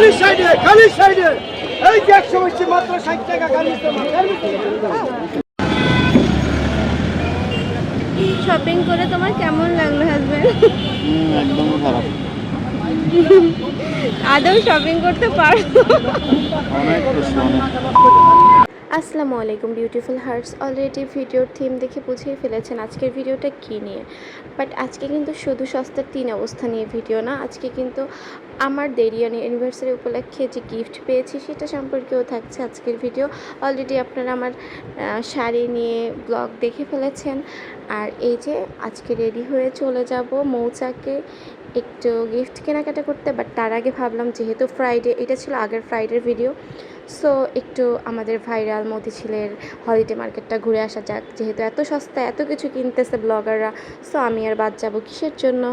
খালি সাইডে এই যে 100 মাত্র 60 টাকা খালি শপিং করে তোমার কেমন লাগলো হাজবেন্ড? একদম খারাপ। আদৌ শপিং করতে পারো? অনেক খুশি, অনেক। আসসালামু আলাইকুম বিউটিফুল হার্টস। অলরেডি ভিডিওর থিম দেখে বুঝেই ফেলেছেন আজকের ভিডিওটা কী নিয়ে। বাট আজকে কিন্তু শুধু সস্তার 3 অবস্থা নিয়ে ভিডিও না, আজকে কিন্তু আমার দেরিয়ানি অ্যানিভার্সারি উপলক্ষে যে গিফট পেয়েছি সেটা সম্পর্কেও থাকছে আজকের ভিডিও। অলরেডি আপনারা আমার শাড়ি নিয়ে ব্লগ দেখে ফেলেছেন। আর এই যে আজকে রেডি হয়ে চলে যাব মৌচাকে একটু গিফট কেনাকাটা করতে। বাট তার আগে ভাবলাম যেহেতু ফ্রাইডে, এটা ছিল আগের ফ্রাইডের ভিডিও, সো একটু আমাদের ভাইরাল মতিঝিলের হলিডে মার্কেটটা ঘুরে আসা যাক। যেহেতু এত সস্তা এত কিছু কিনতেছে ব্লগাররা, সো আমি আর বাদ যাব কিসের জন্য।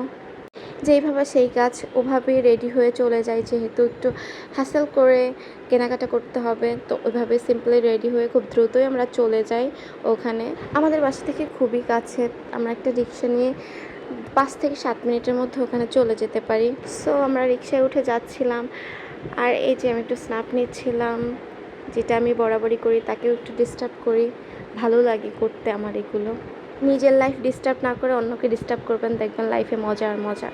যেইভাবে সেই কাজ ওভাবেই রেডি হয়ে চলে যাই, যেহেতু একটু হ্যাসেল করে কেনাকাটা করতে হবে, তো ওইভাবে সিম্পলি রেডি হয়ে খুব দ্রুতই আমরা চলে যাই ওখানে। আমাদের বাসা থেকে খুবই কাছে, আমরা একটা রিক্সা নিয়ে 5 থেকে 7 মিনিটের মধ্যে ওখানে চলে যেতে পারি। সো আমরা রিক্সায় উঠে যাচ্ছিলাম, আর এই যে আমি একটু স্ন্যাপ নিচ্ছিলাম, যেটা আমি বরাবরই করি, তাকেও একটু ডিস্টার্ব করি, ভালো লাগে করতে আমার এগুলো। নিজের লাইফ ডিস্টার্ব না করে অন্যকে ডিস্টার্ব করবেন, দেখবেন লাইফে মজা আর মজা।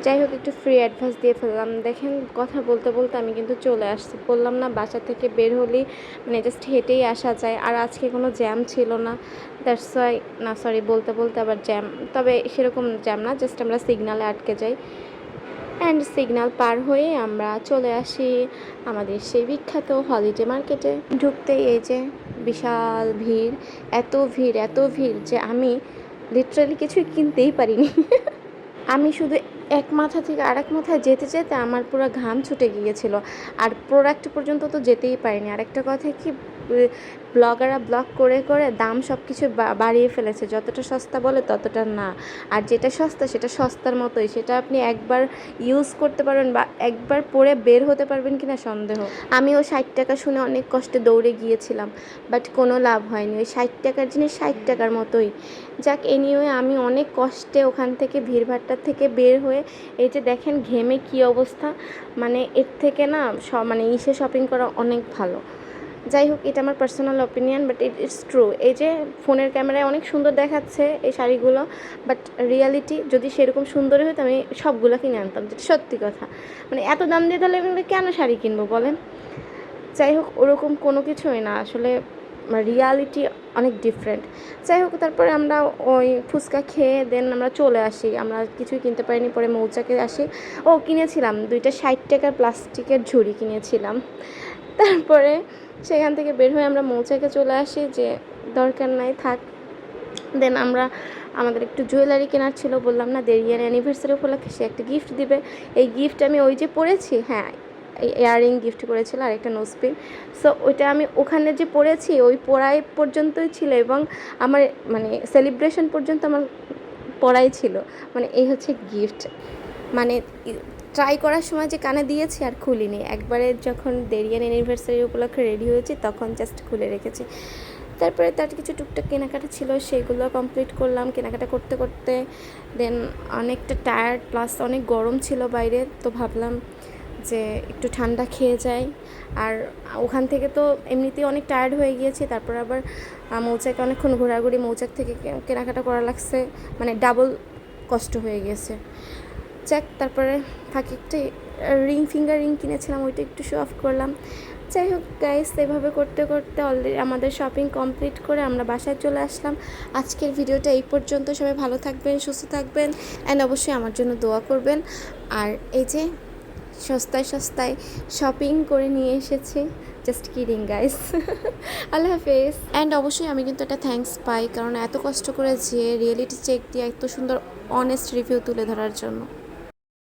যাই হোক, একটু ফ্রি অ্যাডভান্স দিয়ে ফেললাম। দেখেন কথা বলতে বলতে আমি কিন্তু চলে আসছি। বললাম না বাসা থেকে বের হলেই মানে জাস্ট হেঁটেই আসা যায়, আর আজকে কোনো জ্যাম ছিল না, দ্যাটস ওয়াই। না সরি, বলতে বলতে আবার জ্যাম, তবে সেরকম জ্যাম না, জাস্ট আমরা সিগনালে আটকে যাই। অ্যান্ড সিগন্যাল পার হয়ে আমরা চলে আসি আমাদের সেই বিখ্যাত হলিডে মার্কেটে। ঢুকতেই এই যে বিশাল ভিড়, এত ভিড় এত ভিড় যে আমি লিটারালি কিছুই কিনতেই পারিনি। আমি শুধু এক মাথা থেকে আরেক মাথায় যেতে যেতে আমার পুরো ঘাম ছুটে গিয়েছিল, আর প্রোডাক্ট পর্যন্ত তো যেতেই পারিনি। আরেকটা কথা কি, ব্লগাররা ব্লগ করে করে দাম সব কিছু বাড়িয়ে ফেলেছে, যতটা সস্তা বলে ততটা না। আর যেটা সস্তা সেটা সস্তার মতোই, সেটা আপনি একবার ইউজ করতে পারবেন বা একবার পরে বের হতে পারবেন কিনা সন্দেহ। আমিও 60 টাকা শুনে অনেক কষ্টে দৌড়ে গিয়েছিলাম, বাট কোনো লাভ হয়নি। ওই 60 টাকার জিনিস 60 টাকার মতোই। যাক, এনিওয়ে আমি অনেক কষ্টে ওখান থেকে ভিড়ভাট্টার থেকে বের হয়ে, এই যে দেখেন ঘেমে কি অবস্থা, মানে এর থেকে না মানে শপিং করা অনেক ভালো। যাই হোক, এটা আমার personal opinion, but it's true. এই যে ফোনের ক্যামেরায় অনেক সুন্দর দেখাচ্ছে এই শাড়িগুলো, বাট রিয়ালিটি যদি সেরকম সুন্দরই হতো আমি সবগুলো কিনে আনতাম, যেটা সত্যি কথা। মানে এত দাম দিয়ে তাহলে আমি কেন শাড়ি কিনবো বলেন। যাই হোক, ওরকম কোনো কিছুই না আসলে, রিয়ালিটি অনেক ডিফারেন্ট। যাই হোক, তারপরে আমরা ওই ফুচকা খেয়ে দেন আমরা চলে আসি। আমরা কিছুই কিনতে পারিনি, পরে মৌচাকে আসি। ও কিনেছিলাম 2টা 60 টাকার প্লাস্টিকের ঝুড়ি কিনেছিলাম। তারপরে সেখান থেকে বের হয়ে আমরা মৌচাকে চলে আসি, যে দরকার নাই থাক। দেন আমরা আমাদের একটু জুয়েলারি কেনার ছিল, বললাম না দেরিয়ার অ্যানিভার্সারি উপলক্ষে সে একটা গিফট দিবে। এই গিফট আমি ওই যে পরেছি, হ্যাঁ এই ইয়াররিং গিফট করেছিল আর একটা নোজপিন। সো ওইটা আমি ওখানে যে পরেছি ওই পড়াই পর্যন্তই ছিল, এবং আমার মানে সেলিব্রেশন পর্যন্ত আমার পড়াই ছিল। মানে এই হচ্ছে গিফট। মানে ট্রাই করার সময় যে কানে দিয়েছি আর খুলিনি, একবারে যখন দেরিয়ান অ্যানিভার্সারি উপলক্ষে রেডি হয়েছি তখন জাস্ট খুলে রেখেছি। তারপরে তার কিছু টুকটাক কেনাকাটা ছিল, সেগুলো কমপ্লিট করলাম। কেনাকাটা করতে করতে দেন অনেকটা টায়ার্ড, প্লাস অনেক গরম ছিল বাইরে, তো ভাবলাম যে একটু ঠান্ডা খেয়ে যাই। আর ওখান থেকে তো এমনিতেই অনেক টায়ার্ড হয়ে গিয়েছি, তারপর আবার মৌচাকে অনেকক্ষণ ঘোরাঘুরি, মৌচাক থেকে কেনাকাটা করা লাগছে, মানে ডাবল কষ্ট হয়ে গেছে। যাক, তারপরে ফাঁকে একটা ফিঙ্গার রিং কিনেছিলাম, ওইটা একটু শো অফ করলাম। যাই হোক গাইস, এভাবে করতে করতে অলরেডি আমাদের শপিং কমপ্লিট করে আমরা বাসায় চলে আসলাম। আজকের ভিডিওটা এই পর্যন্ত। সবাই ভালো থাকবেন, সুস্থ থাকবেন, অ্যান্ড অবশ্যই আমার জন্য দোয়া করবেন। আর এই যে সস্তায় সস্তায় শপিং করে নিয়ে এসেছি, জাস্ট কিডিং গাইস। আল্লাহ হাফেজ। অ্যান্ড অবশ্যই আমি কিন্তু একটা থ্যাঙ্কস পাই, কারণ এত কষ্ট করে যে রিয়েলিটি চেক দিয়ে এত সুন্দর অনেস্ট রিভিউ তুলে ধরার জন্য।